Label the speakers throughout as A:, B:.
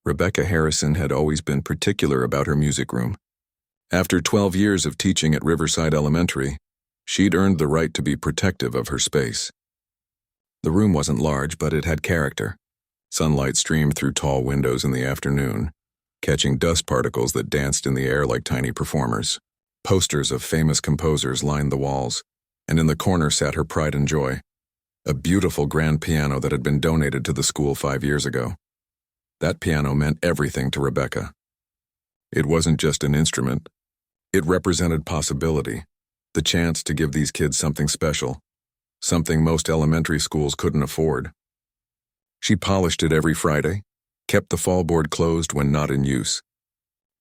A: Rebecca Harrison had always been particular about her music room. After 12 years of teaching at Riverside Elementary, she'd earned the right to be protective of her space. The room wasn't large, but it had character. Sunlight streamed through tall windows in the afternoon, catching dust particles that danced in the air like tiny performers. Posters of famous composers lined the walls, and in the corner sat her pride and joy, a beautiful grand piano that had been donated to the school 5 years ago. That piano meant everything to Rebecca. It wasn't just an instrument. It represented possibility, the chance to give these kids something special, something most elementary schools couldn't afford. She polished it every Friday, kept the fallboard closed when not in use,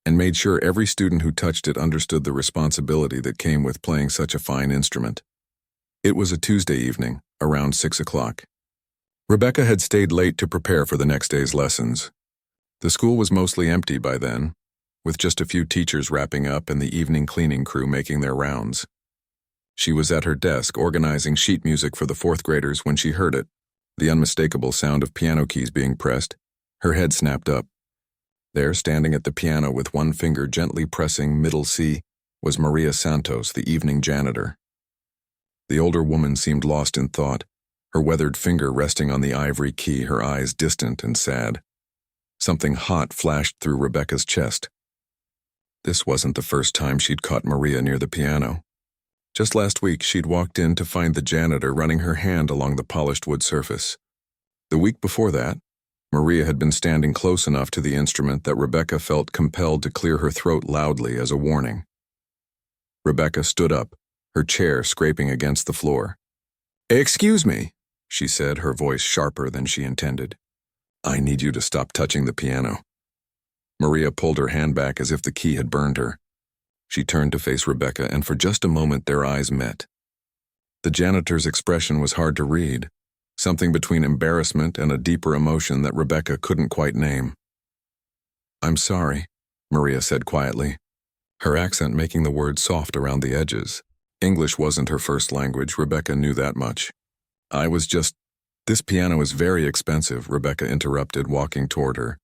A: and made sure every student who touched it understood the responsibility that came with playing such a fine instrument. It was a Tuesday evening, around 6 o'clock. Rebecca had stayed late to prepare for the next day's lessons. The school was mostly empty by then, with just a few teachers wrapping up and the evening cleaning crew making their rounds. She was at her desk organizing sheet music for the fourth graders when she heard it, the unmistakable sound of piano keys being pressed. Her head snapped up. There, standing at the piano with one finger gently pressing middle C, was Maria Santos, the evening janitor. The older woman seemed lost in thought, her weathered finger resting on the ivory key, her eyes distant and sad. Something hot flashed through Rebecca's chest. This wasn't the first time she'd caught Maria near the piano. Just last week, she'd walked in to find the janitor running her hand along the polished wood surface. The week before that, Maria had been standing close enough to the instrument that Rebecca felt compelled to clear her throat loudly as a warning. Rebecca stood up, her chair scraping against the floor. "Excuse me," she said, her voice sharper than she intended. "I need you to stop touching the piano." Maria pulled her hand back as if the key had burned her. She turned to face Rebecca, and for just a moment their eyes met. The janitor's expression was hard to read, something between embarrassment and a deeper emotion that Rebecca couldn't quite name. "I'm sorry," Maria said quietly, her accent making the words soft around the edges. English wasn't her first language, Rebecca knew that much. This piano is very expensive," Rebecca interrupted, walking toward her.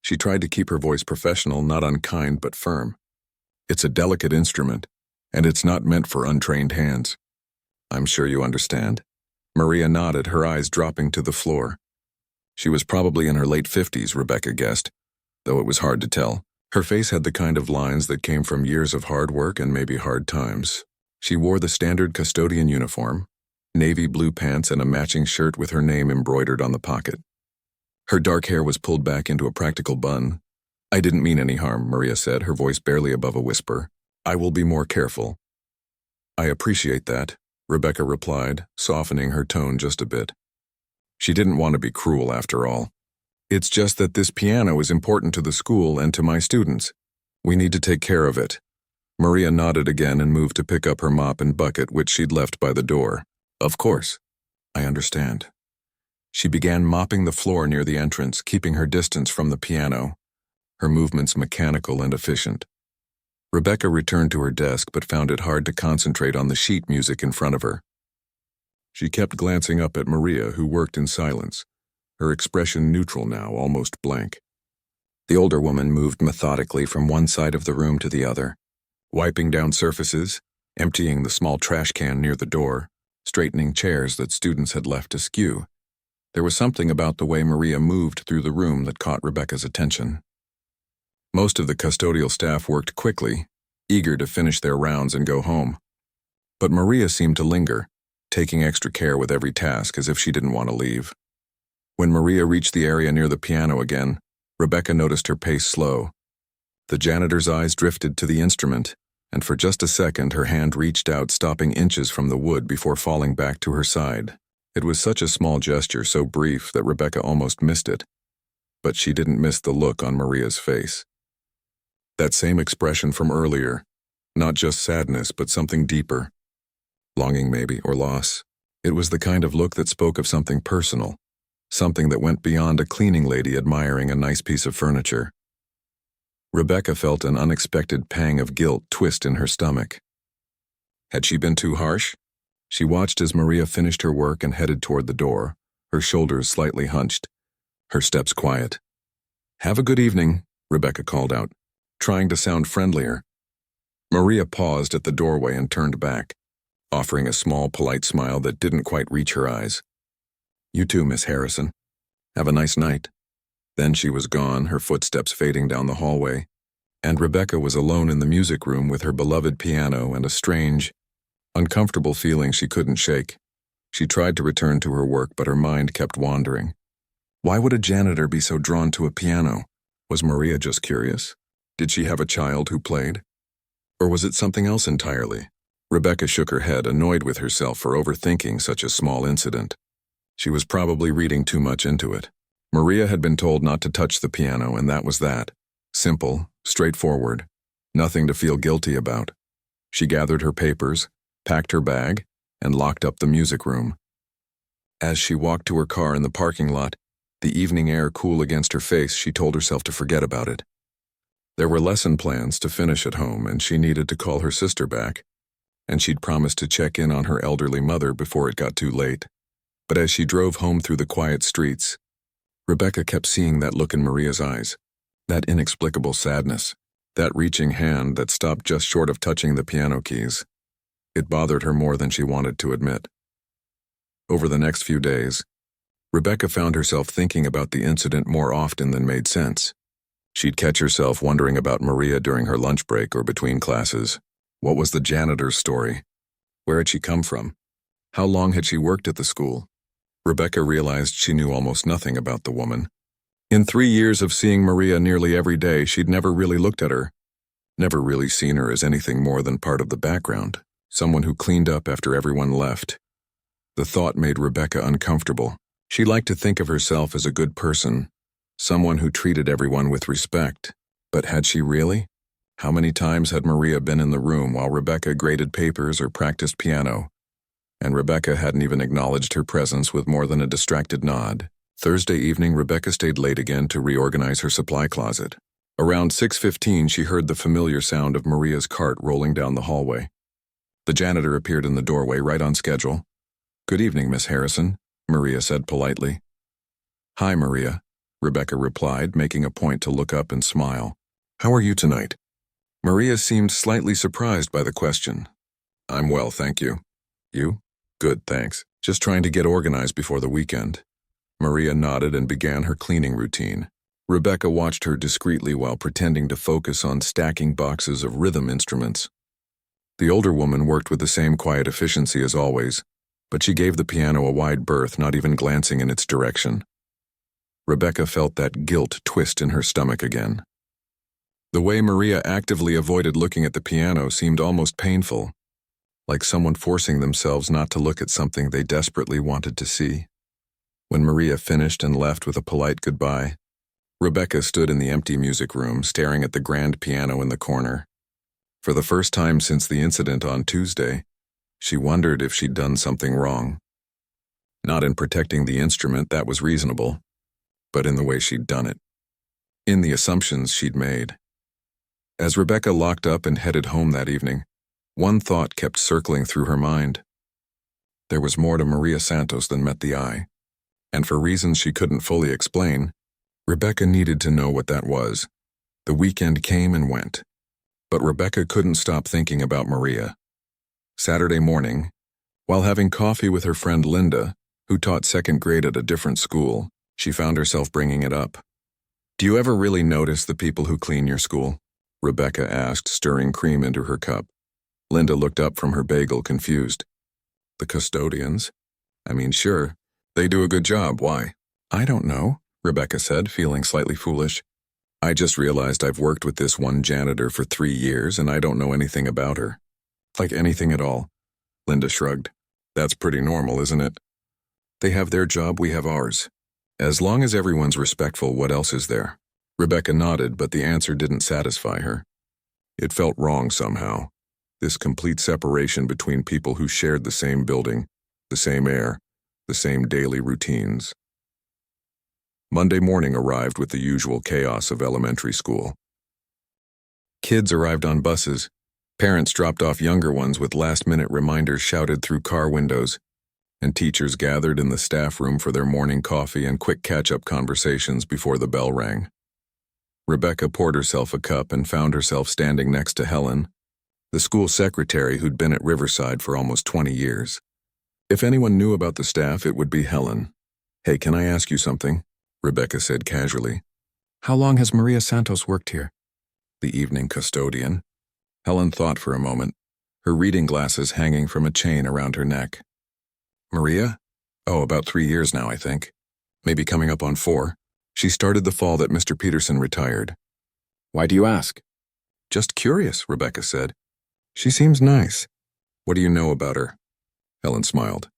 A: She tried to keep her voice professional, not unkind but firm. "It's a delicate instrument, and it's not meant for untrained hands. I'm sure you understand." Maria nodded, her eyes dropping to the floor. She was probably in her late 50s, Rebecca guessed, though it was hard to tell. Her face had the kind of lines that came from years of hard work and maybe hard times. She wore the standard custodian uniform, navy blue pants and a matching shirt with her name embroidered on the pocket. Her dark hair was pulled back into a practical bun. "I didn't mean any harm," Maria said, her voice barely above a whisper. "I will be more careful." "I appreciate that," Rebecca replied, softening her tone just a bit. She didn't want to be cruel after all. "It's just that this piano is important to the school and to my students. We need to take care of it." Maria nodded again and moved to pick up her mop and bucket, which she'd left by the door. "Of course. I understand." She began mopping the floor near the entrance, keeping her distance from the piano, her movements mechanical and efficient. Rebecca returned to her desk but found it hard to concentrate on the sheet music in front of her. She kept glancing up at Maria, who worked in silence, her expression neutral now, almost blank. The older woman moved methodically from one side of the room to the other, wiping down surfaces, emptying the small trash can near the door, straightening chairs that students had left askew. There was something about the way Maria moved through the room that caught Rebecca's attention. Most of the custodial staff worked quickly, eager to finish their rounds and go home. But Maria seemed to linger, taking extra care with every task as if she didn't want to leave. When Maria reached the area near the piano again, Rebecca noticed her pace slow. The janitor's eyes drifted to the instrument, and for just a second her hand reached out, stopping inches from the wood before falling back to her side. It was such a small gesture, so brief that Rebecca almost missed it. But she didn't miss the look on Maria's face. That same expression from earlier, not just sadness but something deeper. Longing maybe, or loss. It was the kind of look that spoke of something personal, something that went beyond a cleaning lady admiring a nice piece of furniture. Rebecca felt an unexpected pang of guilt twist in her stomach. Had she been too harsh? She watched as Maria finished her work and headed toward the door, her shoulders slightly hunched, her steps quiet. "Have a good evening," Rebecca called out, trying to sound friendlier. Maria paused at the doorway and turned back, offering a small, polite smile that didn't quite reach her eyes. "You too, Miss Harrison. Have a nice night." Then she was gone, her footsteps fading down the hallway, and Rebecca was alone in the music room with her beloved piano and a strange, uncomfortable feeling she couldn't shake. She tried to return to her work, but her mind kept wandering. Why would a janitor be so drawn to a piano? Was Maria just curious? Did she have a child who played? Or was it something else entirely? Rebecca shook her head, annoyed with herself for overthinking such a small incident. She was probably reading too much into it. Maria had been told not to touch the piano, and that was that. Simple, straightforward, nothing to feel guilty about. She gathered her papers, packed her bag, and locked up the music room. As she walked to her car in the parking lot, the evening air cool against her face, she told herself to forget about it. There were lesson plans to finish at home, and she needed to call her sister back, and she'd promised to check in on her elderly mother before it got too late. But as she drove home through the quiet streets, Rebecca kept seeing that look in Maria's eyes, that inexplicable sadness, that reaching hand that stopped just short of touching the piano keys. It bothered her more than she wanted to admit. Over the next few days, Rebecca found herself thinking about the incident more often than made sense. She'd catch herself wondering about Maria during her lunch break or between classes. What was the janitor's story? Where had she come from? How long had she worked at the school? Rebecca realized she knew almost nothing about the woman. In 3 years of seeing Maria nearly every day, she'd never really looked at her, never really seen her as anything more than part of the background, someone who cleaned up after everyone left. The thought made Rebecca uncomfortable. She liked to think of herself as a good person, someone who treated everyone with respect. But had she really? How many times had Maria been in the room while Rebecca graded papers or practiced piano? And Rebecca hadn't even acknowledged her presence with more than a distracted nod. Thursday evening, Rebecca stayed late again to reorganize her supply closet. Around 6:15, she heard the familiar sound of Maria's cart rolling down the hallway. The janitor appeared in the doorway right on schedule. "Good evening, Miss Harrison," Maria said politely. "Hi, Maria," Rebecca replied, making a point to look up and smile. "How are you tonight?" Maria seemed slightly surprised by the question. "I'm well, thank you." "You?" "Good, thanks. Just trying to get organized before the weekend." Maria nodded and began her cleaning routine. Rebecca watched her discreetly while pretending to focus on stacking boxes of rhythm instruments. The older woman worked with the same quiet efficiency as always, but she gave the piano a wide berth, not even glancing in its direction. Rebecca felt that guilt twist in her stomach again. The way Maria actively avoided looking at the piano seemed almost painful, like someone forcing themselves not to look at something they desperately wanted to see. When Maria finished and left with a polite goodbye, Rebecca stood in the empty music room, staring at the grand piano in the corner. For the first time since the incident on Tuesday, she wondered if she'd done something wrong. Not in protecting the instrument, that was reasonable, but in the way she'd done it, in the assumptions she'd made. As Rebecca locked up and headed home that evening, one thought kept circling through her mind. There was more to Maria Santos than met the eye, and for reasons she couldn't fully explain, Rebecca needed to know what that was. The weekend came and went, but Rebecca couldn't stop thinking about Maria. Saturday morning, while having coffee with her friend Linda, who taught second grade at a different school, she found herself bringing it up. "Do you ever really notice the people who clean your school?" Rebecca asked, stirring cream into her cup. Linda looked up from her bagel, confused. "The custodians? I mean, sure. They do a good job. Why?" "I don't know," Rebecca said, feeling slightly foolish. "I just realized I've worked with this one janitor for 3 years and I don't know anything about her." "Like anything at all?" Linda shrugged. "That's pretty normal, isn't it? They have their job, we have ours. As long as everyone's respectful, what else is there?" Rebecca nodded, but the answer didn't satisfy her. It felt wrong somehow. This complete separation between people who shared the same building, the same air, the same daily routines. Monday morning arrived with the usual chaos of elementary school. Kids arrived on buses. Parents dropped off younger ones with last-minute reminders shouted through car windows, and teachers gathered in the staff room for their morning coffee and quick catch-up conversations before the bell rang. Rebecca poured herself a cup and found herself standing next to Helen, the school secretary who'd been at Riverside for almost 20 years. If anyone knew about the staff, it would be Helen. "Hey, can I ask you something?" Rebecca said casually. "How long has Maria Santos worked here?" The evening custodian. Helen thought for a moment, her reading glasses hanging from a chain around her neck. "Maria? Oh, about 3 years now, I think. Maybe coming up on 4. She started the fall that Mr. Peterson retired." "Why do you ask?" "Just curious," Rebecca said. "She seems nice." "What do you know about her?" Helen smiled.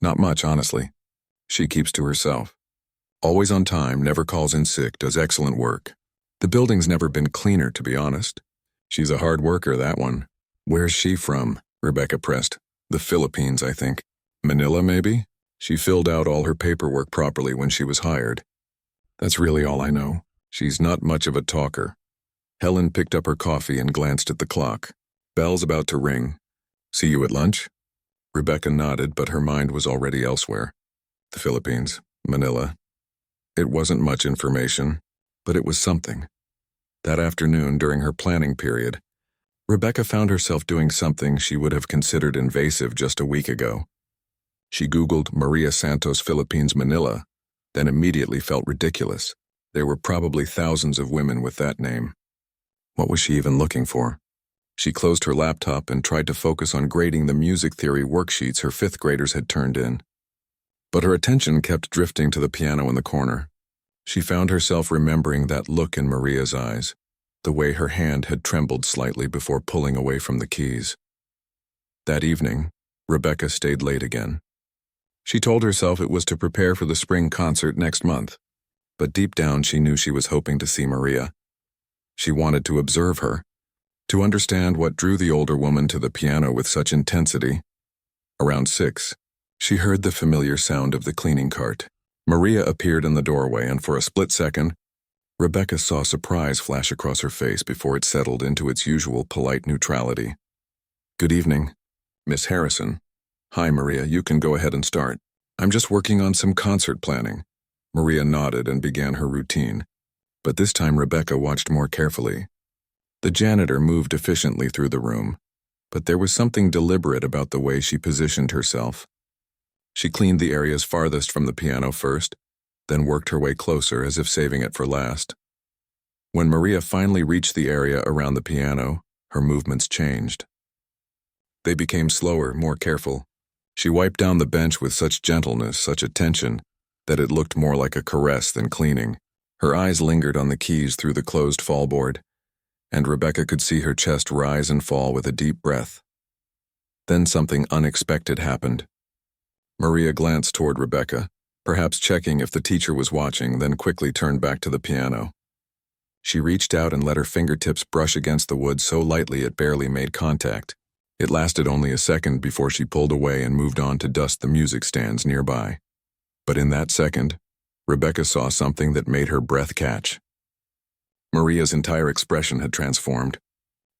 A: "Not much, honestly. She keeps to herself. Always on time, never calls in sick, does excellent work. The building's never been cleaner, to be honest. She's a hard worker, that one." "Where's she from?" Rebecca pressed. "The Philippines, I think. Manila, maybe? She filled out all her paperwork properly when she was hired. That's really all I know. She's not much of a talker." Helen picked up her coffee and glanced at the clock. "Bell's about to ring. See you at lunch?" Rebecca nodded, but her mind was already elsewhere. The Philippines, Manila. It wasn't much information, but it was something. That afternoon, during her planning period, Rebecca found herself doing something she would have considered invasive just a week ago. She Googled Maria Santos Philippines Manila, then immediately felt ridiculous. There were probably thousands of women with that name. What was she even looking for? She closed her laptop and tried to focus on grading the music theory worksheets her 5th graders had turned in. But her attention kept drifting to the piano in the corner. She found herself remembering that look in Maria's eyes, the way her hand had trembled slightly before pulling away from the keys. That evening, Rebecca stayed late again. She told herself it was to prepare for the spring concert next month, but deep down she knew she was hoping to see Maria. She wanted to observe her, to understand what drew the older woman to the piano with such intensity. Around 6, she heard the familiar sound of the cleaning cart. Maria appeared in the doorway, and for a split second, Rebecca saw surprise flash across her face before it settled into its usual polite neutrality. "Good evening, Miss Harrison." "Hi, Maria, you can go ahead and start. I'm just working on some concert planning." Maria nodded and began her routine, but this time Rebecca watched more carefully. The janitor moved efficiently through the room, but there was something deliberate about the way she positioned herself. She cleaned the areas farthest from the piano first, then worked her way closer as if saving it for last. When Maria finally reached the area around the piano, her movements changed. They became slower, more careful. She wiped down the bench with such gentleness, such attention, that it looked more like a caress than cleaning. Her eyes lingered on the keys through the closed fallboard, and Rebecca could see her chest rise and fall with a deep breath. Then something unexpected happened. Maria glanced toward Rebecca, perhaps checking if the teacher was watching, then quickly turned back to the piano. She reached out and let her fingertips brush against the wood so lightly it barely made contact. It lasted only a second before she pulled away and moved on to dust the music stands nearby. But in that second, Rebecca saw something that made her breath catch. Maria's entire expression had transformed.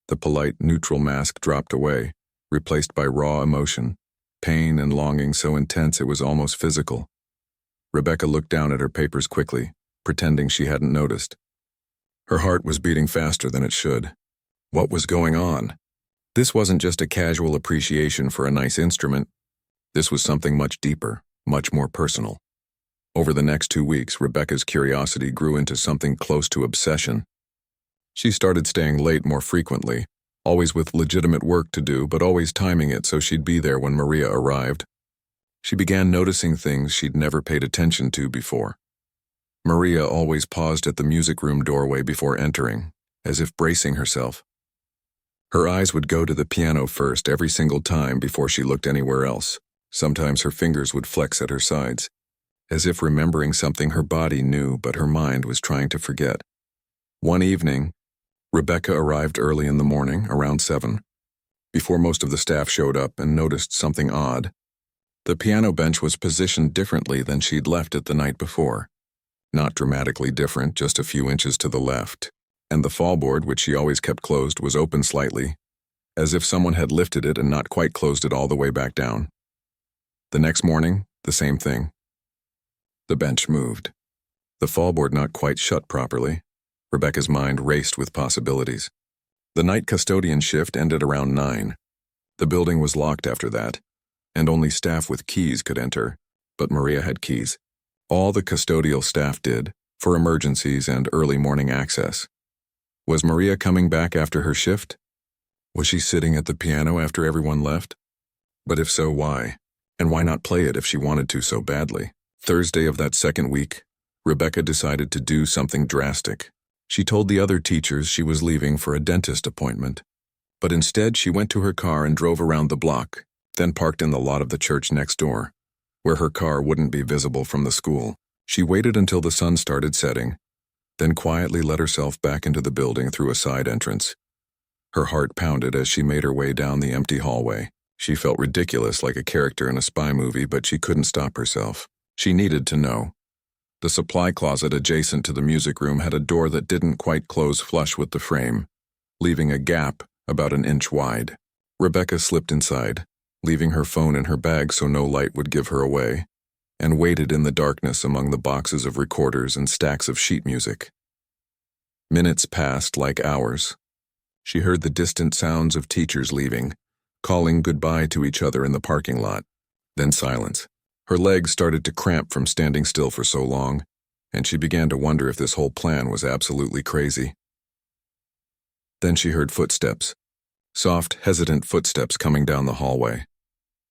A: The polite, neutral mask dropped away, replaced by raw emotion, pain and longing so intense it was almost physical. Rebecca looked down at her papers quickly, pretending she hadn't noticed. Her heart was beating faster than it should. What was going on? This wasn't just a casual appreciation for a nice instrument. This was something much deeper, much more personal. Over the next 2 weeks, Rebecca's curiosity grew into something close to obsession. She started staying late more frequently, always with legitimate work to do, but always timing it so she'd be there when Maria arrived. She began noticing things she'd never paid attention to before. Maria always paused at the music room doorway before entering, as if bracing herself. Her eyes would go to the piano first every single time before she looked anywhere else. Sometimes her fingers would flex at her sides, as if remembering something her body knew but her mind was trying to forget. One evening, Rebecca arrived early in the morning, around 7, before most of the staff showed up, and noticed something odd. The piano bench was positioned differently than she'd left it the night before. Not dramatically different, just a few inches to the left, and the fallboard, which she always kept closed, was open slightly, as if someone had lifted it and not quite closed it all the way back down. The next morning, the same thing. The bench moved. The fallboard not quite shut properly. Rebecca's mind raced with possibilities. The night custodian shift ended around 9. The building was locked after that, and only staff with keys could enter, but Maria had keys. All the custodial staff did, for emergencies and early morning access. Was Maria coming back after her shift? Was she sitting at the piano after everyone left? But if so, why? And why not play it if she wanted to so badly? Thursday of that second week, Rebecca decided to do something drastic. She told the other teachers she was leaving for a dentist appointment, but instead she went to her car and drove around the block, then parked in the lot of the church next door, where her car wouldn't be visible from the school. She waited until the sun started setting, then quietly let herself back into the building through a side entrance. Her heart pounded as she made her way down the empty hallway. She felt ridiculous, like a character in a spy movie, but she couldn't stop herself. She needed to know. The supply closet adjacent to the music room had a door that didn't quite close flush with the frame, leaving a gap about an inch wide. Rebecca slipped inside, leaving her phone in her bag so no light would give her away, and waited in the darkness among the boxes of recorders and stacks of sheet music. Minutes passed like hours. She heard the distant sounds of teachers leaving, calling goodbye to each other in the parking lot. Then silence. Her legs started to cramp from standing still for so long, and she began to wonder if this whole plan was absolutely crazy. Then she heard footsteps. Soft, hesitant footsteps coming down the hallway.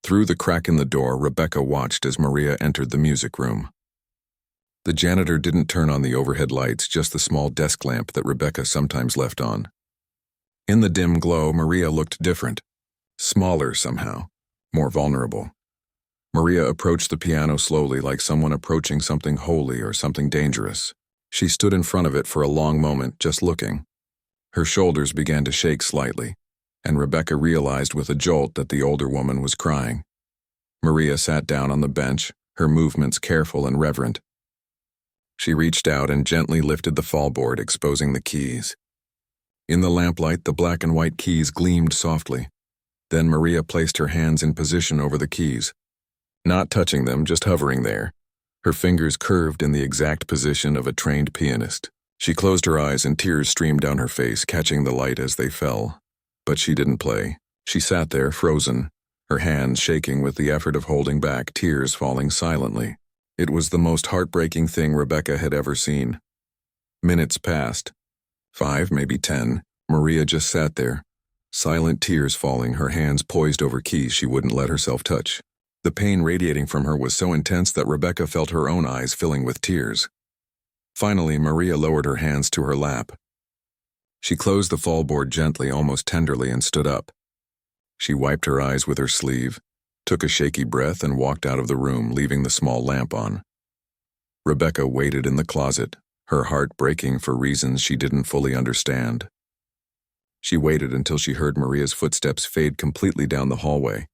A: Through the crack in the door, Rebecca watched as Maria entered the music room. The janitor didn't turn on the overhead lights, just the small desk lamp that Rebecca sometimes left on. In the dim glow, Maria looked different. Smaller somehow, more vulnerable. Maria approached the piano slowly, like someone approaching something holy or something dangerous. She stood in front of it for a long moment, just looking. Her shoulders began to shake slightly, and Rebecca realized with a jolt that the older woman was crying. Maria sat down on the bench, her movements careful and reverent. She reached out and gently lifted the fallboard, exposing the keys. In the lamplight, the black and white keys gleamed softly. Then Maria placed her hands in position over the keys, not touching them, just hovering there, her fingers curved in the exact position of a trained pianist. She closed her eyes and tears streamed down her face, catching the light as they fell. But she didn't play. She sat there, frozen, her hands shaking with the effort of holding back, tears falling silently. It was the most heartbreaking thing Rebecca had ever seen. Minutes passed. 5, maybe 10. Maria just sat there, silent tears falling, her hands poised over keys she wouldn't let herself touch. The pain radiating from her was so intense that Rebecca felt her own eyes filling with tears. Finally, Maria lowered her hands to her lap. She closed the fallboard gently, almost tenderly, and stood up. She wiped her eyes with her sleeve, took a shaky breath, and walked out of the room, leaving the small lamp on. Rebecca waited in the closet, her heart breaking for reasons she didn't fully understand. She waited until she heard Maria's footsteps fade completely down the hallway,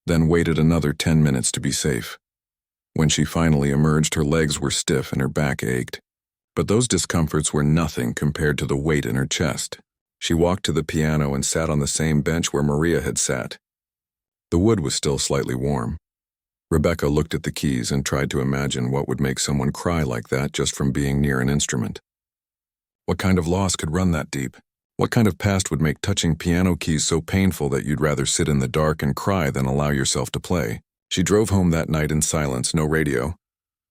A: then waited another 10 minutes to be safe. When she finally emerged, her legs were stiff and her back ached. But those discomforts were nothing compared to the weight in her chest. She walked to the piano and sat on the same bench where Maria had sat. The wood was still slightly warm. Rebecca looked at the keys and tried to imagine what would make someone cry like that just from being near an instrument. What kind of loss could run that deep? What kind of past would make touching piano keys so painful that you'd rather sit in the dark and cry than allow yourself to play? She drove home that night in silence, no radio,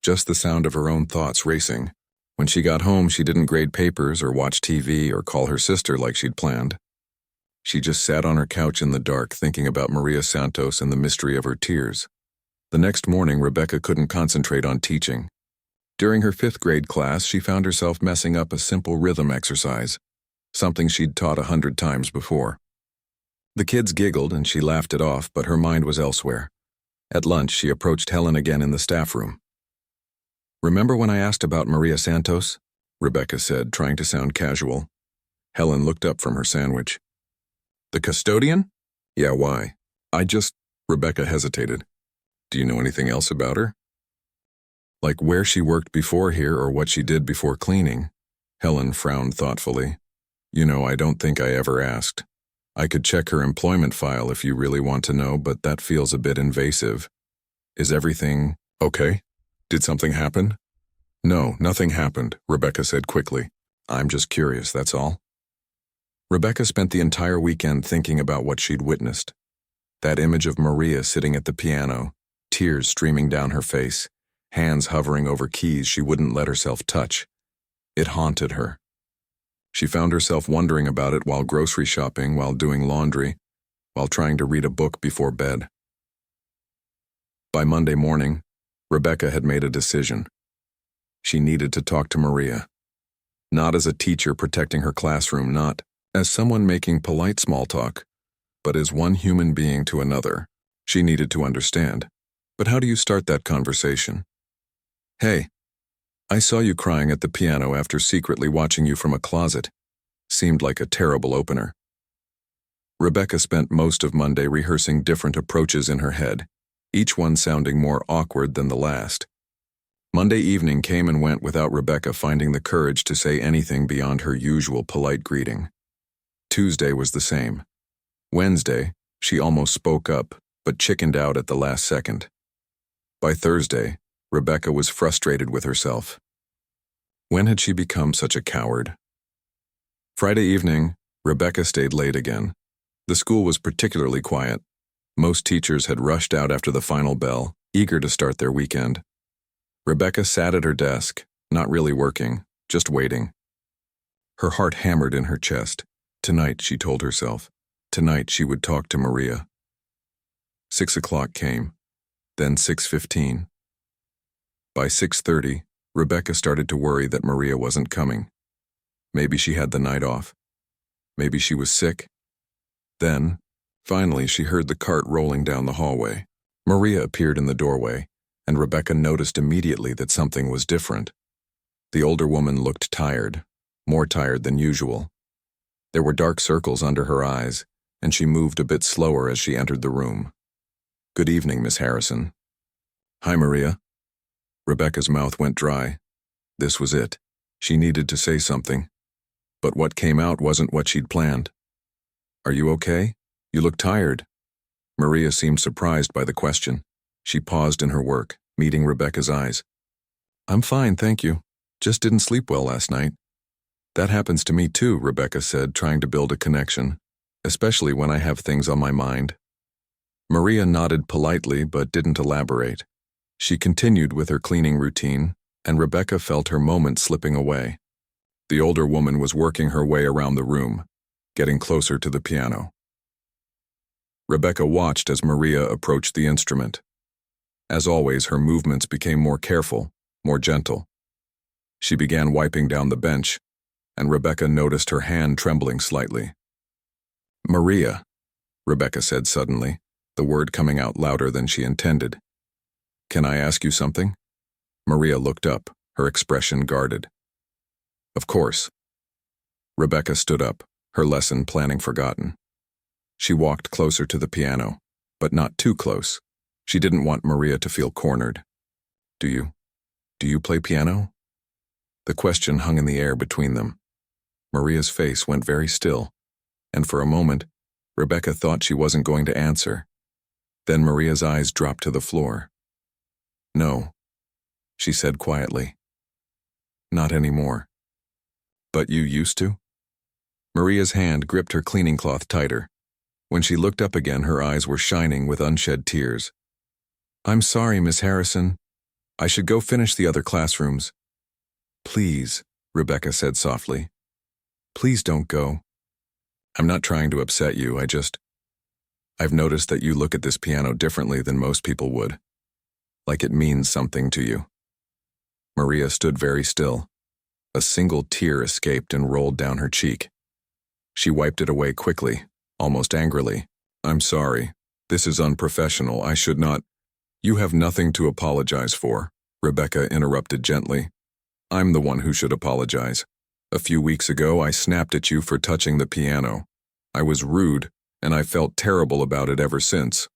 A: just the sound of her own thoughts racing. When she got home, she didn't grade papers or watch TV or call her sister like she'd planned. She just sat on her couch in the dark, thinking about Maria Santos and the mystery of her tears. The next morning, Rebecca couldn't concentrate on teaching. During her 5th grade class, she found herself messing up a simple rhythm exercise, something she'd taught 100 times before. The kids giggled and she laughed it off, but her mind was elsewhere. At lunch, she approached Helen again in the staff room. "Remember when I asked about Maria Santos?" Rebecca said, trying to sound casual. Helen looked up from her sandwich. "The custodian?" "Yeah, why?" Rebecca hesitated. "Do you know anything else about her? Like where she worked before here or what she did before cleaning?" Helen frowned thoughtfully. I don't think I ever asked. I could check her employment file if you really want to know, but that feels a bit invasive. Is everything okay? Did something happen?" "No, nothing happened," Rebecca said quickly. I'm just curious, that's all. Rebecca spent the entire weekend thinking about what she'd witnessed. That image of Maria sitting at the piano, tears streaming down her face, hands hovering over keys she wouldn't let herself touch. It haunted her. She found herself wondering about it while grocery shopping, while doing laundry, while trying to read a book before bed. By Monday morning, Rebecca had made a decision. She needed to talk to Maria. Not as a teacher protecting her classroom, not as someone making polite small talk, but as one human being to another. She needed to understand. But how do you start that conversation? Hey, I saw you crying at the piano after secretly watching you from a closet. Seemed like a terrible opener. Rebecca spent most of Monday rehearsing different approaches in her head, each one sounding more awkward than the last. Monday evening came and went without Rebecca finding the courage to say anything beyond her usual polite greeting. Tuesday was the same. Wednesday, she almost spoke up, but chickened out at the last second. By Thursday, Rebecca was frustrated with herself. When had she become such a coward? Friday evening, Rebecca stayed late again. The school was particularly quiet. Most teachers had rushed out after the final bell, eager to start their weekend. Rebecca sat at her desk, not really working, just waiting. Her heart hammered in her chest. Tonight, she told herself. Tonight she would talk to Maria. 6 o'clock came, then 6:15. By 6:30, Rebecca started to worry that Maria wasn't coming. Maybe she had the night off. Maybe she was sick. Then, finally, she heard the cart rolling down the hallway. Maria appeared in the doorway, and Rebecca noticed immediately that something was different. The older woman looked tired, more tired than usual. There were dark circles under her eyes, and she moved a bit slower as she entered the room. Good evening, Miss Harrison. Hi, Maria. Rebecca's mouth went dry. This was it. She needed to say something. But what came out wasn't what she'd planned. Are you okay? You look tired. Maria seemed surprised by the question. She paused in her work, meeting Rebecca's eyes. I'm fine, thank you. Just didn't sleep well last night. That happens to me too, Rebecca said, trying to build a connection, especially when I have things on my mind. Maria nodded politely but didn't elaborate. She continued with her cleaning routine, and Rebecca felt her moment slipping away. The older woman was working her way around the room, getting closer to the piano. Rebecca watched as Maria approached the instrument. As always, her movements became more careful, more gentle. She began wiping down the bench, and Rebecca noticed her hand trembling slightly. Maria, Rebecca said suddenly, the word coming out louder than she intended. Can I ask you something? Maria looked up, her expression guarded. Of course. Rebecca stood up, her lesson planning forgotten. She walked closer to the piano, but not too close. She didn't want Maria to feel cornered. Do you play piano? The question hung in the air between them. Maria's face went very still, and for a moment, Rebecca thought she wasn't going to answer. Then Maria's eyes dropped to the floor. No, she said quietly. Not anymore. But you used to? Maria's hand gripped her cleaning cloth tighter. When she looked up again, her eyes were shining with unshed tears. I'm sorry, Miss Harrison. I should go finish the other classrooms. Please, Rebecca said softly. Please don't go. I'm not trying to upset you, I've noticed that you look at this piano differently than most people would. Like it means something to you. Maria stood very still. A single tear escaped and rolled down her cheek. She wiped it away quickly, almost angrily. I'm sorry. This is unprofessional. I should not. You have nothing to apologize for, Rebecca interrupted gently. I'm the one who should apologize. A few weeks ago, I snapped at you for touching the piano. I was rude, and I felt terrible about it ever since.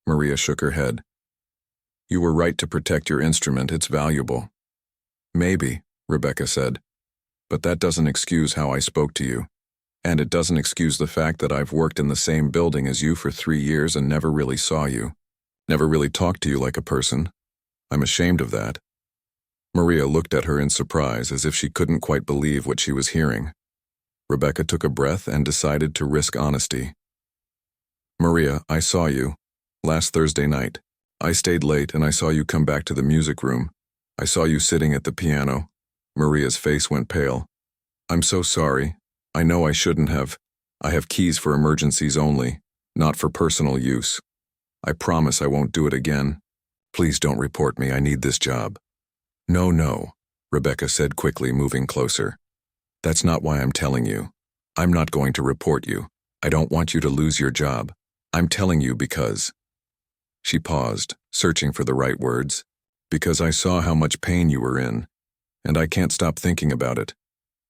A: Maria shook her head. You were right to protect your instrument. It's valuable. Maybe, Rebecca said. But that doesn't excuse how I spoke to you. And it doesn't excuse the fact that I've worked in the same building as you for 3 years and never really saw you. Never really talked to you like a person. I'm ashamed of that. Maria looked at her in surprise, as if she couldn't quite believe what she was hearing. Rebecca took a breath and decided to risk honesty. "Maria, I saw you. Last Thursday night. I stayed late and I saw you come back to the music room. I saw you sitting at the piano." Maria's face went pale. "I'm so sorry. I know I shouldn't have. I have keys for emergencies only, not for personal use. I promise I won't do it again. Please don't report me. I need this job." No, Rebecca said quickly, moving closer. "That's not why I'm telling you. I'm not going to report you. I don't want you to lose your job. I'm telling you because—" She paused, searching for the right words. "Because I saw how much pain you were in, and I can't stop thinking about it.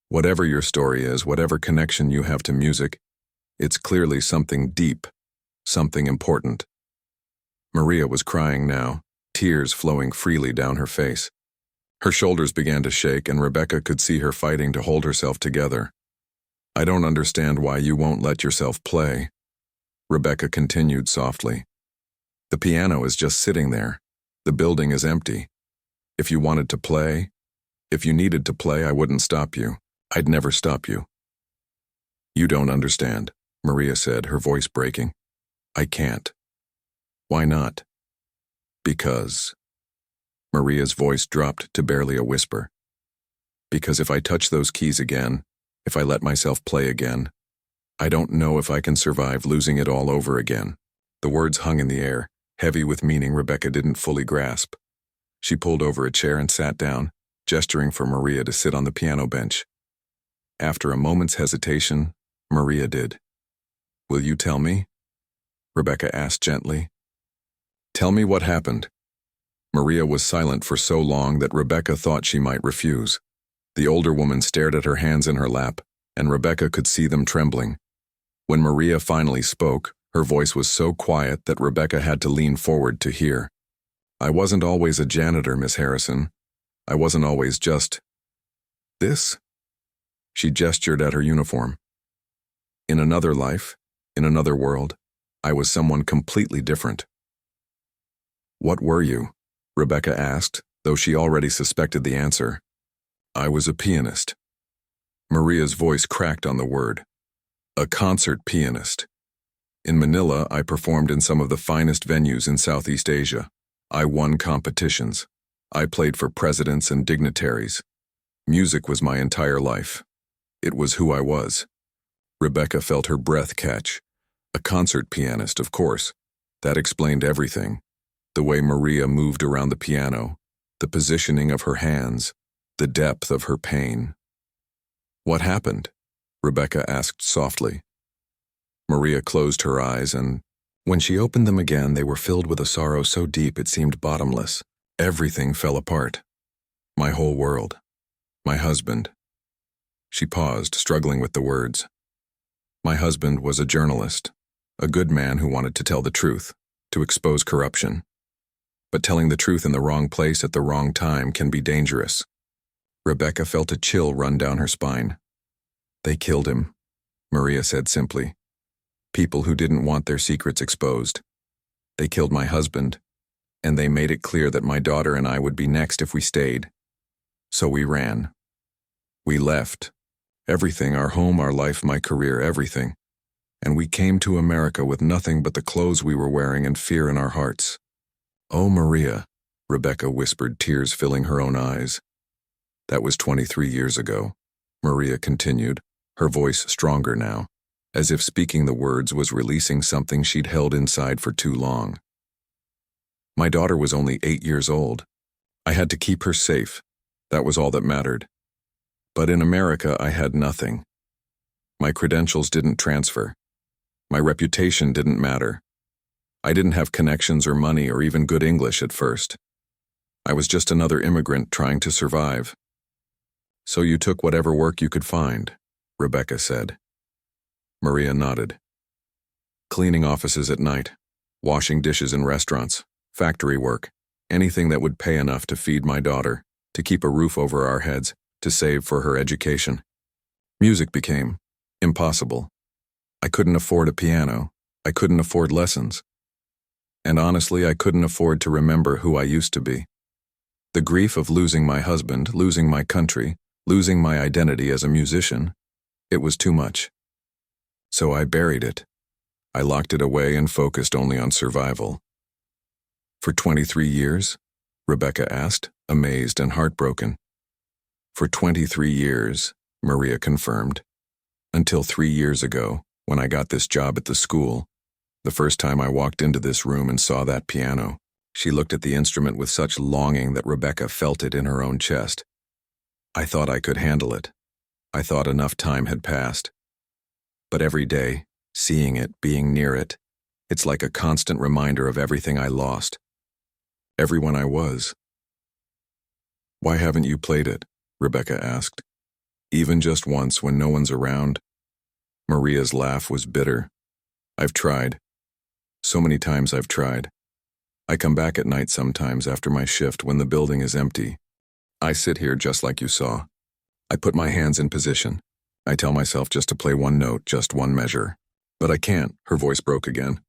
A: Whatever your story is, whatever connection you have to music, it's clearly something deep, something important." Maria was crying now, tears flowing freely down her face. Her shoulders began to shake, and Rebecca could see her fighting to hold herself together. "I don't understand why you won't let yourself play," Rebecca continued softly. "The piano is just sitting there. The building is empty. If you wanted to play, if you needed to play, I wouldn't stop you. I'd never stop you." "You don't understand," Maria said, her voice breaking. "I can't." "Why not?" "Because—" Maria's voice dropped to barely a whisper. "Because if I touch those keys again, if I let myself play again, I don't know if I can survive losing it all over again." The words hung in the air, heavy with meaning Rebecca didn't fully grasp. She pulled over a chair and sat down, gesturing for Maria to sit on the piano bench. After a moment's hesitation, Maria did. "Will you tell me?" Rebecca asked gently. "Tell me what happened." Maria was silent for so long that Rebecca thought she might refuse. The older woman stared at her hands in her lap, and Rebecca could see them trembling. When Maria finally spoke, her voice was so quiet that Rebecca had to lean forward to hear. "I wasn't always a janitor, Miss Harrison. I wasn't always just this." She gestured at her uniform. "In another life, in another world, I was someone completely different." "What were you?" Rebecca asked, though she already suspected the answer. "I was a pianist." Maria's voice cracked on the word. "A concert pianist. In Manila, I performed in some of the finest venues in Southeast Asia. I won competitions. I played for presidents and dignitaries. Music was my entire life. It was who I was." Rebecca felt her breath catch. A concert pianist, of course. That explained everything. The way Maria moved around the piano, the positioning of her hands, the depth of her pain. "What happened?" Rebecca asked softly. Maria closed her eyes, and when she opened them again, they were filled with a sorrow so deep it seemed bottomless. Everything fell apart. My whole world. My husband. She paused, struggling with the words. My husband was a journalist, a good man who wanted to tell the truth, to expose corruption. But telling the truth in the wrong place at the wrong time can be dangerous. Rebecca felt a chill run down her spine. "They killed him," Maria said simply. "People who didn't want their secrets exposed. They killed my husband, and they made it clear that my daughter and I would be next if we stayed. So we ran. We left. Everything, our home, our life, my career, everything. And we came to America with nothing but the clothes we were wearing and fear in our hearts." "Oh, Maria," Rebecca whispered, tears filling her own eyes. "That was 23 years ago," Maria continued, her voice stronger now, as if speaking the words was releasing something she'd held inside for too long. "My daughter was only 8 years old. I had to keep her safe. That was all that mattered. But in America, I had nothing. My credentials didn't transfer. My reputation didn't matter. I didn't have connections or money or even good English at first. I was just another immigrant trying to survive." "So you took whatever work you could find," Rebecca said. Maria nodded. "Cleaning offices at night, washing dishes in restaurants, factory work, anything that would pay enough to feed my daughter, to keep a roof over our heads, to save for her education. Music became impossible. I couldn't afford a piano. I couldn't afford lessons. And honestly, I couldn't afford to remember who I used to be. The grief of losing my husband, losing my country, losing my identity as a musician, it was too much. So I buried it. I locked it away and focused only on survival. For 23 years? Rebecca asked, amazed and heartbroken. For 23 years, Maria confirmed. Until 3 years ago, when I got this job at the school, the first time I walked into this room and saw that piano. She looked at the instrument with such longing that Rebecca felt it in her own chest. I thought I could handle it. I thought enough time had passed. But every day, seeing it, being near it, it's like a constant reminder of everything I lost. Everyone I was. Why haven't you played it? Rebecca asked. Even just once when no one's around? Maria's laugh was bitter. I've tried. So many times I've tried. I come back at night sometimes after my shift when the building is empty. I sit here just like you saw. I put my hands in position. I tell myself just to play one note, just one measure. But I can't, her voice broke again.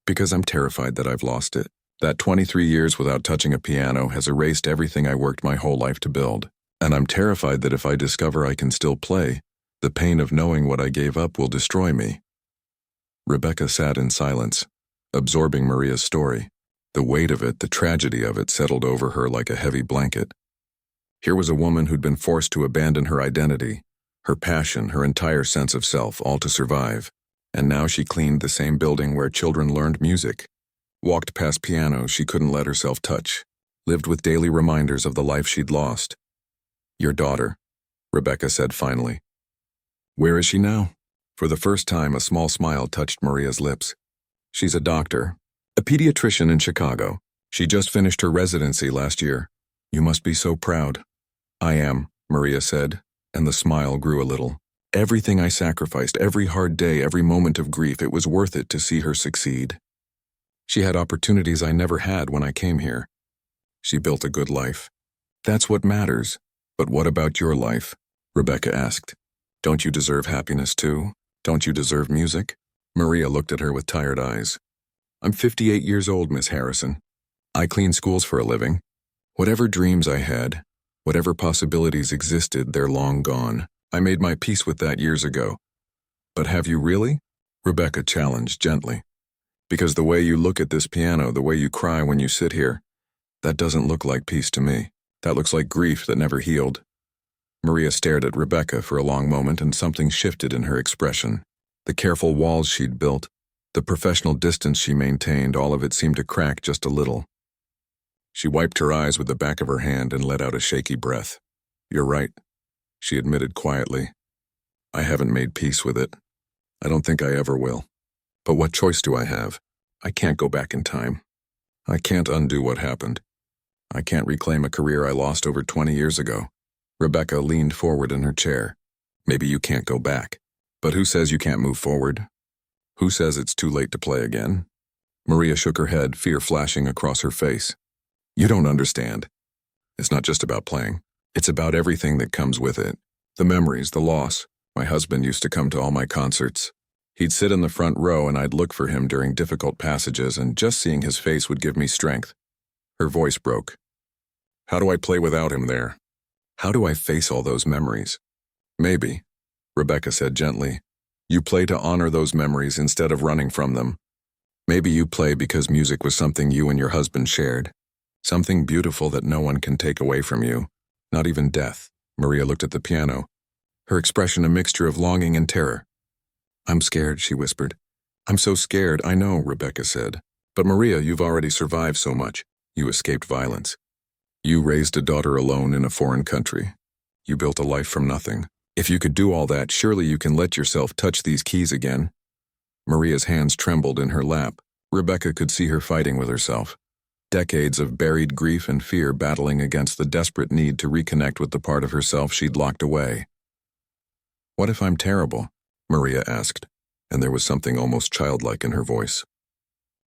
A: Because I'm terrified that I've lost it. That 23 years without touching a piano has erased everything I worked my whole life to build. And I'm terrified that if I discover I can still play, the pain of knowing what I gave up will destroy me. Rebecca sat in silence, absorbing Maria's story. The weight of it, the tragedy of it, settled over her like a heavy blanket. Here was a woman who'd been forced to abandon her identity, her passion, her entire sense of self, all to survive. And now she cleaned the same building where children learned music, walked past pianos she couldn't let herself touch, lived with daily reminders of the life she'd lost. Your daughter, Rebecca said finally. Where is she now? For the first time, a small smile touched Maria's lips. She's a doctor, a pediatrician in Chicago. She just finished her residency last year. You must be so proud. I am, Maria said, and the smile grew a little. Everything I sacrificed, every hard day, every moment of grief, it was worth it to see her succeed. She had opportunities I never had when I came here. She built a good life. That's what matters. But what about your life? Rebecca asked. Don't you deserve happiness too? Don't you deserve music? Maria looked at her with tired eyes. I'm 58 years old, Miss Harrison. I clean schools for a living. Whatever dreams I had, whatever possibilities existed, they're long gone. I made my peace with that years ago. But have you really? Rebecca challenged gently. Because the way you look at this piano, the way you cry when you sit here, that doesn't look like peace to me. That looks like grief that never healed. Maria stared at Rebecca for a long moment and something shifted in her expression. The careful walls she'd built, the professional distance she maintained, all of it seemed to crack just a little. She wiped her eyes with the back of her hand and let out a shaky breath. You're right, she admitted quietly. I haven't made peace with it. I don't think I ever will. But what choice do I have? I can't go back in time. I can't undo what happened. I can't reclaim a career I lost over 20 years ago. Rebecca leaned forward in her chair. Maybe you can't go back. But who says you can't move forward? Who says it's too late to play again? Maria shook her head, fear flashing across her face. You don't understand. It's not just about playing. It's about everything that comes with it. The memories, the loss. My husband used to come to all my concerts. He'd sit in the front row and I'd look for him during difficult passages, and just seeing his face would give me strength. Her voice broke. How do I play without him there? How do I face all those memories? Maybe, Rebecca said gently, you play to honor those memories instead of running from them. Maybe you play because music was something you and your husband shared. Something beautiful that no one can take away from you. Not even death. Maria looked at the piano, her expression a mixture of longing and terror. I'm scared, she whispered. I'm so scared, I know, Rebecca said. But Maria, you've already survived so much. You escaped violence. You raised a daughter alone in a foreign country. You built a life from nothing. If you could do all that, surely you can let yourself touch these keys again. Maria's hands trembled in her lap. Rebecca could see her fighting with herself. Decades of buried grief and fear battling against the desperate need to reconnect with the part of herself she'd locked away. What if I'm terrible? Maria asked, and there was something almost childlike in her voice.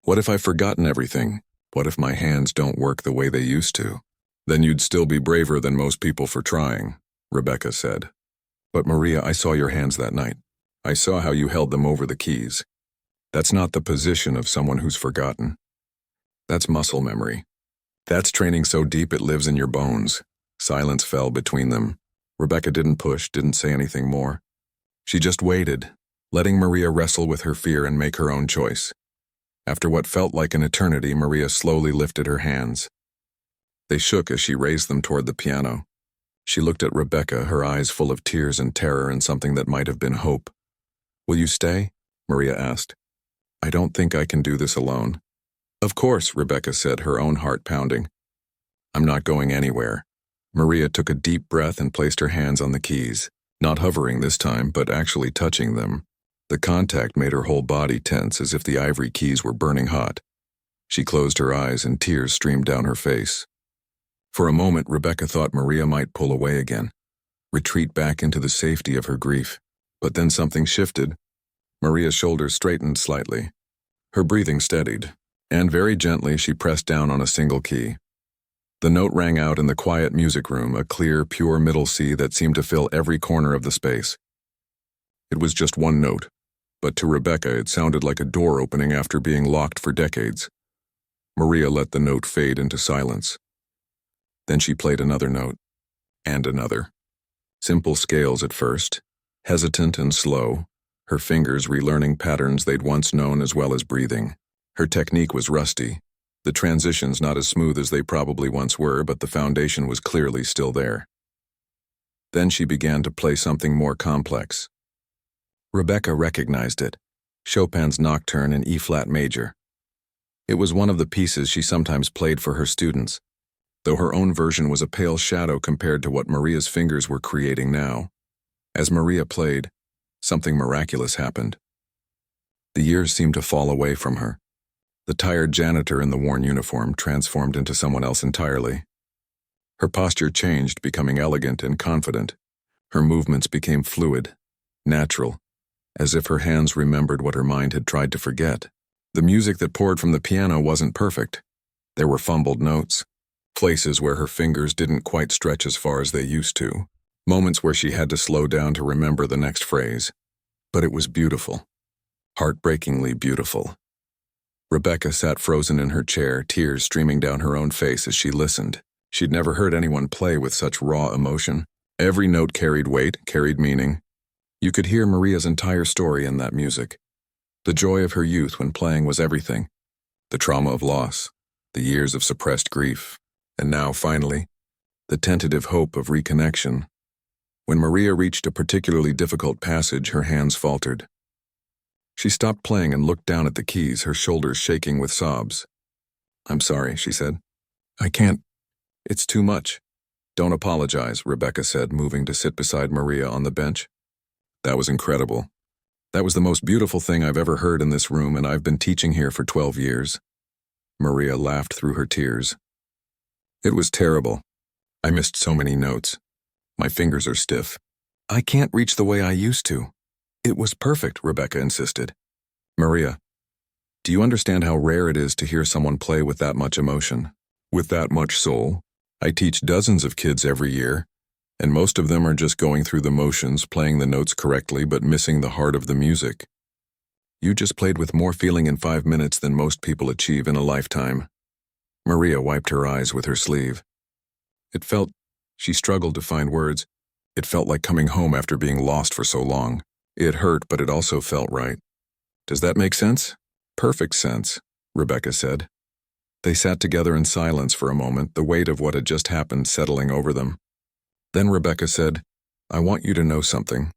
A: What if I've forgotten everything? What if my hands don't work the way they used to? Then you'd still be braver than most people for trying, Rebecca said. But Maria, I saw your hands that night. I saw how you held them over the keys. That's not the position of someone who's forgotten. That's muscle memory. That's training so deep it lives in your bones. Silence fell between them. Rebecca didn't push, didn't say anything more. She just waited, letting Maria wrestle with her fear and make her own choice. After what felt like an eternity, Maria slowly lifted her hands. They shook as she raised them toward the piano. She looked at Rebecca, her eyes full of tears and terror and something that might have been hope. "Will you stay?" Maria asked. "I don't think I can do this alone." "Of course," Rebecca said, her own heart pounding. "I'm not going anywhere." Maria took a deep breath and placed her hands on the keys, not hovering this time, but actually touching them. The contact made her whole body tense as if the ivory keys were burning hot. She closed her eyes and tears streamed down her face. For a moment, Rebecca thought Maria might pull away again, retreat back into the safety of her grief. But then something shifted. Maria's shoulders straightened slightly. Her breathing steadied, and very gently she pressed down on a single key. The note rang out in the quiet music room, a clear, pure middle C that seemed to fill every corner of the space. It was just one note, but to Rebecca it sounded like a door opening after being locked for decades. Maria let the note fade into silence. Then she played another note, and another. Simple scales at first, hesitant and slow, her fingers relearning patterns they'd once known as well as breathing. Her technique was rusty, the transitions not as smooth as they probably once were, but the foundation was clearly still there. Then she began to play something more complex. Rebecca recognized it, Chopin's Nocturne in E-flat major. It was one of the pieces she sometimes played for her students, though her own version was a pale shadow compared to what Maria's fingers were creating now. As Maria played, something miraculous happened. The years seemed to fall away from her. The tired janitor in the worn uniform transformed into someone else entirely. Her posture changed, becoming elegant and confident. Her movements became fluid, natural, as if her hands remembered what her mind had tried to forget. The music that poured from the piano wasn't perfect. There were fumbled notes, places where her fingers didn't quite stretch as far as they used to, moments where she had to slow down to remember the next phrase. But it was beautiful, heartbreakingly beautiful. Rebecca sat frozen in her chair, tears streaming down her own face as she listened. She'd never heard anyone play with such raw emotion. Every note carried weight, carried meaning. You could hear Maria's entire story in that music. The joy of her youth when playing was everything. The trauma of loss, the years of suppressed grief, and now, finally, the tentative hope of reconnection. When Maria reached a particularly difficult passage, her hands faltered. She stopped playing and looked down at the keys, her shoulders shaking with sobs. "I'm sorry," she said. "I can't. It's too much." "Don't apologize," Rebecca said, moving to sit beside Maria on the bench. "That was incredible. That was the most beautiful thing I've ever heard in this room, and I've been teaching here for 12 years. Maria laughed through her tears. "It was terrible. I missed so many notes. My fingers are stiff. I can't reach the way I used to." "It was perfect," Rebecca insisted. "Maria, do you understand how rare it is to hear someone play with that much emotion, with that much soul? I teach dozens of kids every year, and most of them are just going through the motions, playing the notes correctly but missing the heart of the music. You just played with more feeling in 5 minutes than most people achieve in a lifetime." Maria wiped her eyes with her sleeve. She struggled to find words. It felt like coming home after being lost for so long. It hurt, but it also felt right. "Does that make sense?" "Perfect sense," Rebecca said. They sat together in silence for a moment, the weight of what had just happened settling over them. Then Rebecca said, "I want you to know something.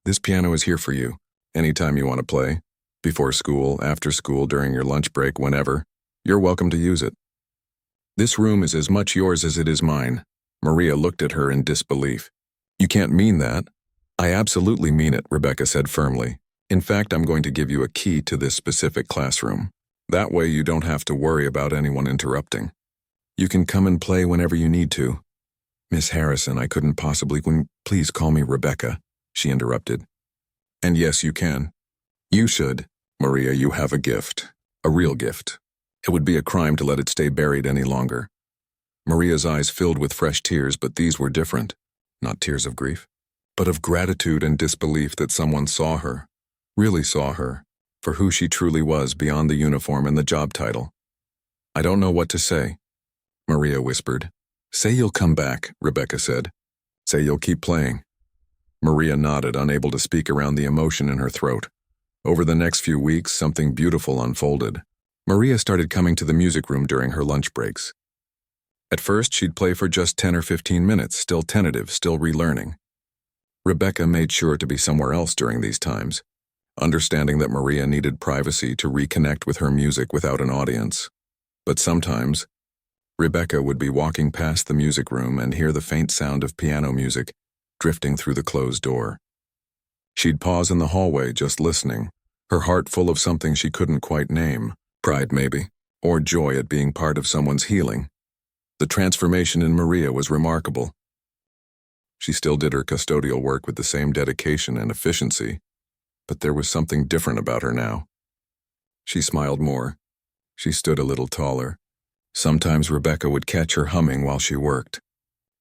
A: This piano is here for you, anytime you want to play. Before school, after school, during your lunch break, whenever. You're welcome to use it. This room is as much yours as it is mine." Maria looked at her in disbelief. "You can't mean that." "I absolutely mean it," Rebecca said firmly. "In fact, I'm going to give you a key to this specific classroom. That way you don't have to worry about anyone interrupting. You can come and play whenever you need to." "Miss Harrison, I couldn't possibly— Please call me Rebecca," she interrupted. "And yes, you can. You should. Maria, you have a gift. A real gift. It would be a crime to let it stay buried any longer." Maria's eyes filled with fresh tears, but these were different. Not tears of grief, but of gratitude and disbelief that someone saw her, really saw her, for who she truly was beyond the uniform and the job title. "I don't know what to say." Maria whispered. Say you'll come back, Rebecca said. Say you'll keep playing. Maria nodded, unable to speak around the emotion in her throat. Over the next few weeks, something beautiful unfolded. Maria started coming to the music room during her lunch breaks. At first, she'd play for just 10 or 15 minutes, still tentative, still relearning. Rebecca made sure to be somewhere else during these times, understanding that Maria needed privacy to reconnect with her music without an audience. But sometimes, Rebecca would be walking past the music room and hear the faint sound of piano music drifting through the closed door. She'd pause in the hallway just listening, her heart full of something she couldn't quite name, pride maybe, or joy at being part of someone's healing. The transformation in Maria was remarkable. She still did her custodial work with the same dedication and efficiency, but there was something different about her now. She smiled more. She stood a little taller. Sometimes Rebecca would catch her humming while she worked.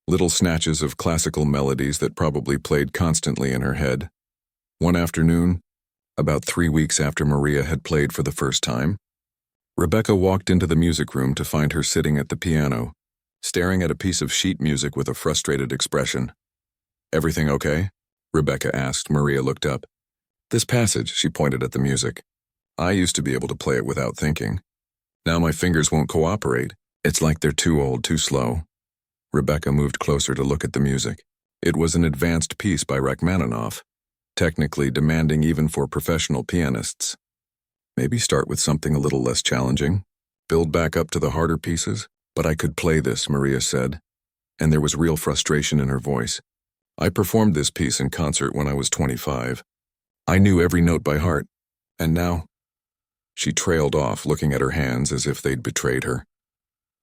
A: Little snatches of classical melodies that probably played constantly in her head. One afternoon, about 3 weeks after Maria had played for the first time, Rebecca walked into the music room to find her sitting at the piano, staring at a piece of sheet music with a frustrated expression. Everything okay? Rebecca asked. Maria looked up. This passage, she pointed at the music. I used to be able to play it without thinking. Now my fingers won't cooperate. It's like they're too old, too slow. Rebecca moved closer to look at the music. It was an advanced piece by Rachmaninoff, technically demanding even for professional pianists. Maybe start with something a little less challenging. Build back up to the harder pieces. But I could play this, Maria said, and there was real frustration in her voice. I performed this piece in concert when I was 25. I knew every note by heart, and now... She trailed off, looking at her hands as if they'd betrayed her.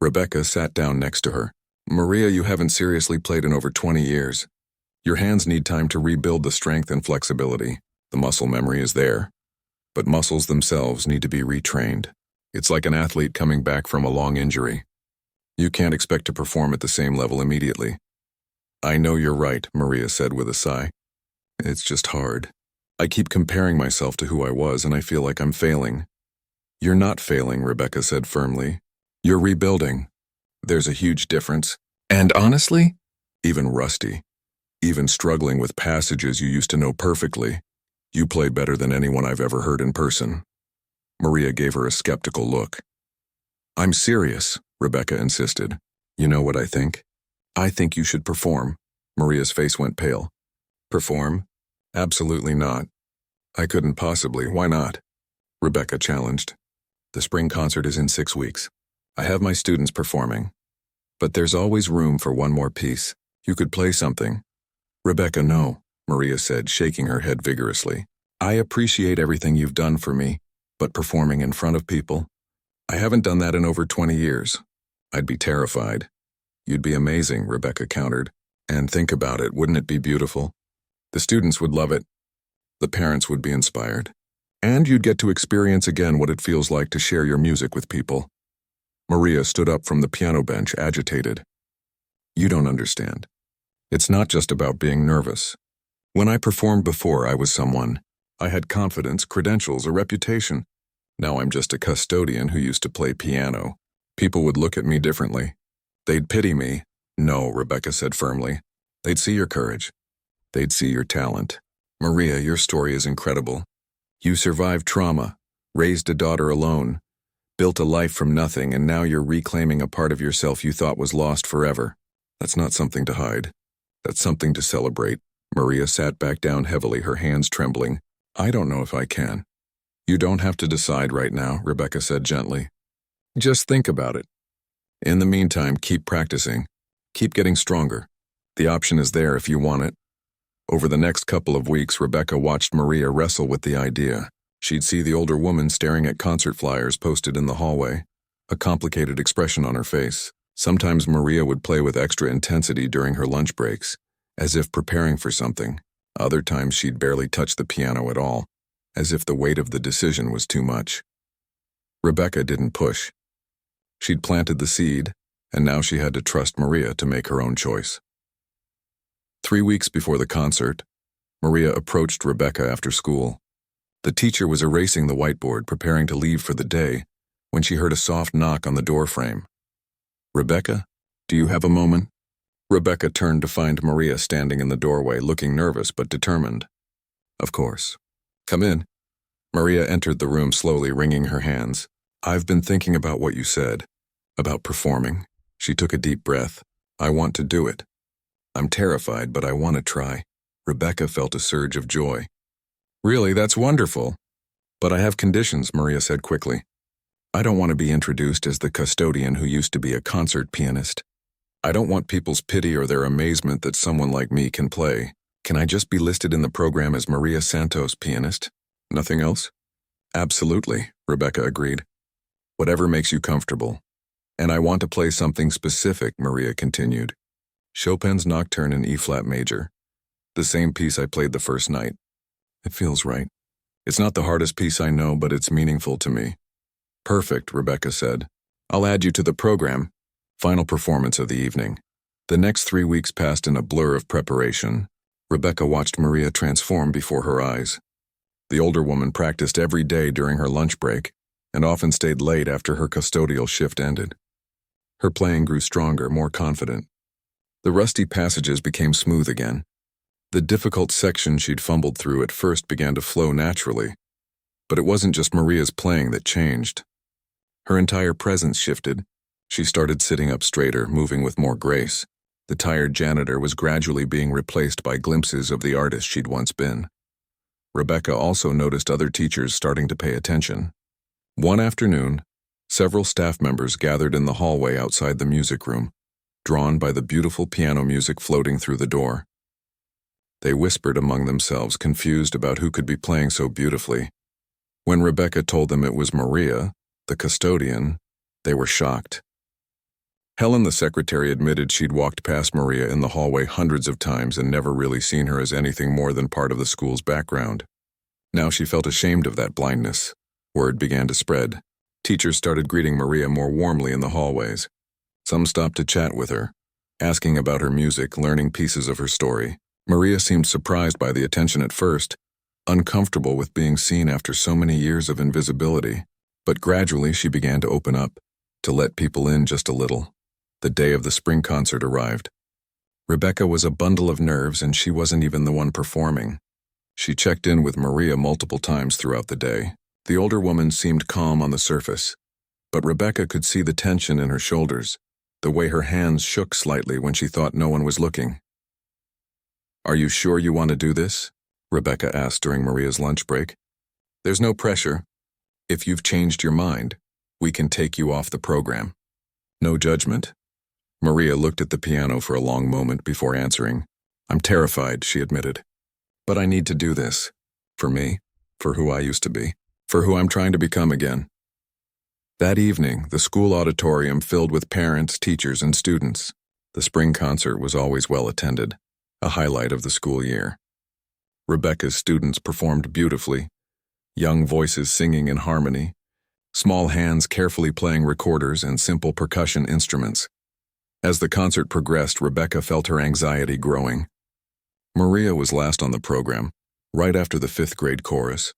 A: Rebecca sat down next to her. Maria, you haven't seriously played in over 20 years. Your hands need time to rebuild the strength and flexibility. The muscle memory is there, but muscles themselves need to be retrained. It's like an athlete coming back from a long injury. You can't expect to perform at the same level immediately. I know you're right, Maria said with a sigh. It's just hard. I keep comparing myself to who I was, and I feel like I'm failing. You're not failing, Rebecca said firmly. You're rebuilding. There's a huge difference. And honestly, even rusty, even struggling with passages you used to know perfectly, you play better than anyone I've ever heard in person. Maria gave her a skeptical look. I'm serious, Rebecca insisted. You know what I think? I think you should perform. Maria's face went pale. Perform? Absolutely not. I couldn't possibly. Why not? Rebecca challenged. The spring concert is in 6 weeks. I have my students performing. But there's always room for one more piece. You could play something. Rebecca, no, Maria said, shaking her head vigorously. I appreciate everything you've done for me, but performing in front of people? I haven't done that in over 20 years. I'd be terrified. You'd be amazing, Rebecca countered. And think about it, wouldn't it be beautiful? The students would love it. The parents would be inspired. And you'd get to experience again what it feels like to share your music with people. Maria stood up from the piano bench, agitated. You don't understand. It's not just about being nervous. When I performed before, I was someone. I had confidence, credentials, a reputation. Now I'm just a custodian who used to play piano. People would look at me differently. They'd pity me. No, Rebecca said firmly. They'd see your courage. They'd see your talent. Maria, your story is incredible. You survived trauma, raised a daughter alone, built a life from nothing, and now you're reclaiming a part of yourself you thought was lost forever. That's not something to hide. That's something to celebrate. Maria sat back down heavily, her hands trembling. I don't know if I can. You don't have to decide right now, Rebecca said gently. Just think about it. In the meantime, keep practicing. Keep getting stronger. The option is there if you want it. Over the next couple of weeks, Rebecca watched Maria wrestle with the idea. She'd see the older woman staring at concert flyers posted in the hallway, a complicated expression on her face. Sometimes Maria would play with extra intensity during her lunch breaks, as if preparing for something. Other times she'd barely touch the piano at all, as if the weight of the decision was too much. Rebecca didn't push. She'd planted the seed, and now she had to trust Maria to make her own choice. 3 weeks before the concert, Maria approached Rebecca after school. The teacher was erasing the whiteboard, preparing to leave for the day, when she heard a soft knock on the door frame. "Rebecca, do you have a moment?" Rebecca turned to find Maria standing in the doorway, looking nervous but determined. "Of course. Come in." Maria entered the room slowly, wringing her hands. "I've been thinking about what you said, about performing." She took a deep breath. "I want to do it. I'm terrified, but I want to try." Rebecca felt a surge of joy. "Really, that's wonderful. But I have conditions," Maria said quickly. "I don't want to be introduced as the custodian who used to be a concert pianist. I don't want people's pity or their amazement that someone like me can play. Can I just be listed in the program as Maria Santos, pianist? Nothing else?" "Absolutely," Rebecca agreed. "Whatever makes you comfortable. And I want to play something specific," Maria continued. "Chopin's Nocturne in E-flat major. The same piece I played the first night. It feels right. It's not the hardest piece I know, but it's meaningful to me." "Perfect," Rebecca said. "I'll add you to the program." Final performance of the evening. The next 3 weeks passed in a blur of preparation. Rebecca watched Maria transform before her eyes. The older woman practiced every day during her lunch break and often stayed late after her custodial shift ended. Her playing grew stronger, more confident. The rusty passages became smooth again. The difficult sections she'd fumbled through at first began to flow naturally. But it wasn't just Maria's playing that changed. Her entire presence shifted. She started sitting up straighter, moving with more grace. The tired janitor was gradually being replaced by glimpses of the artist she'd once been. Rebecca also noticed other teachers starting to pay attention. One afternoon, several staff members gathered in the hallway outside the music room, drawn by the beautiful piano music floating through the door. They whispered among themselves, confused about who could be playing so beautifully. When Rebecca told them it was Maria, the custodian, they were shocked. Helen, the secretary, admitted she'd walked past Maria in the hallway hundreds of times and never really seen her as anything more than part of the school's background. Now she felt ashamed of that blindness. Word began to spread. Teachers started greeting Maria more warmly in the hallways. Some stopped to chat with her, asking about her music, learning pieces of her story. Maria seemed surprised by the attention at first, uncomfortable with being seen after so many years of invisibility. But gradually she began to open up, to let people in just a little. The day of the spring concert arrived. Rebecca was a bundle of nerves, and she wasn't even the one performing. She checked in with Maria multiple times throughout the day. The older woman seemed calm on the surface, but Rebecca could see the tension in her shoulders, the way her hands shook slightly when she thought no one was looking. "Are you sure you want to do this?" Rebecca asked during Maria's lunch break. "There's no pressure. If you've changed your mind, we can take you off the program. No judgment?" Maria looked at the piano for a long moment before answering. "I'm terrified," she admitted. "But I need to do this. For me, for who I used to be, for who I'm trying to become again." That evening, the school auditorium filled with parents, teachers, and students. The spring concert was always well attended, a highlight of the school year. Rebecca's students performed beautifully, young voices singing in harmony, small hands carefully playing recorders and simple percussion instruments. As the concert progressed, Rebecca felt her anxiety growing. Maria was last on the program, right after the 5th grade chorus.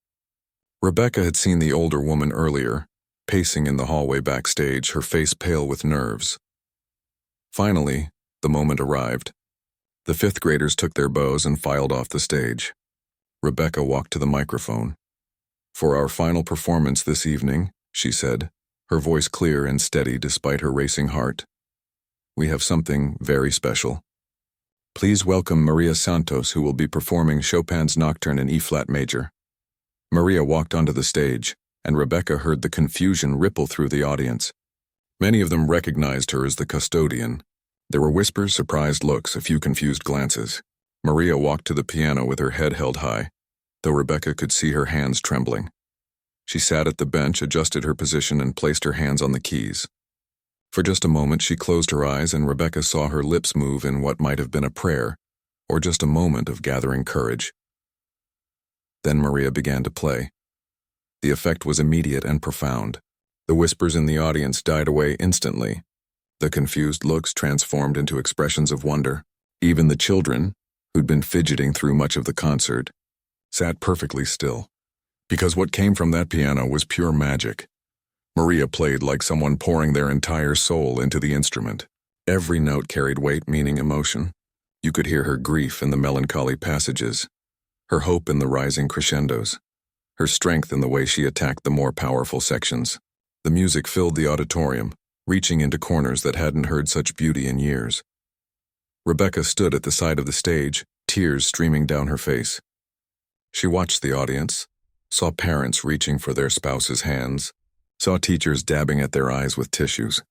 A: Rebecca had seen the older woman earlier, pacing in the hallway backstage, her face pale with nerves. Finally, the moment arrived. The 5th graders took their bows and filed off the stage. Rebecca walked to the microphone. "For our final performance this evening," she said, her voice clear and steady despite her racing heart, "we have something very special. Please welcome Maria Santos, who will be performing Chopin's Nocturne in E-flat major." Maria walked onto the stage, and Rebecca heard the confusion ripple through the audience. Many of them recognized her as the custodian. There were whispers, surprised looks, a few confused glances. Maria walked to the piano with her head held high, though Rebecca could see her hands trembling. She sat at the bench, adjusted her position, and placed her hands on the keys. For just a moment she closed her eyes, and Rebecca saw her lips move in what might have been a prayer, or just a moment of gathering courage. Then Maria began to play. The effect was immediate and profound. The whispers in the audience died away instantly. The confused looks transformed into expressions of wonder. Even the children, who'd been fidgeting through much of the concert, sat perfectly still, because what came from that piano was pure magic. Maria played like someone pouring their entire soul into the instrument. Every note carried weight, meaning emotion. You could hear her grief in the melancholy passages, her hope in the rising crescendos, her strength in the way she attacked the more powerful sections. The music filled the auditorium, reaching into corners that hadn't heard such beauty in years. Rebecca stood at the side of the stage, tears streaming down her face. She watched the audience, saw parents reaching for their spouses' hands, saw teachers dabbing at their eyes with tissues,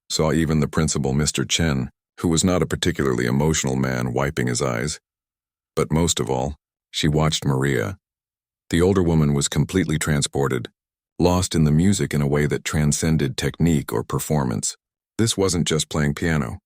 A: saw even the principal, Mr. Chen, who was not a particularly emotional man, wiping his eyes. But most of all, she watched Maria. The older woman was completely transported, lost in the music in a way that transcended technique or performance. This wasn't just playing piano.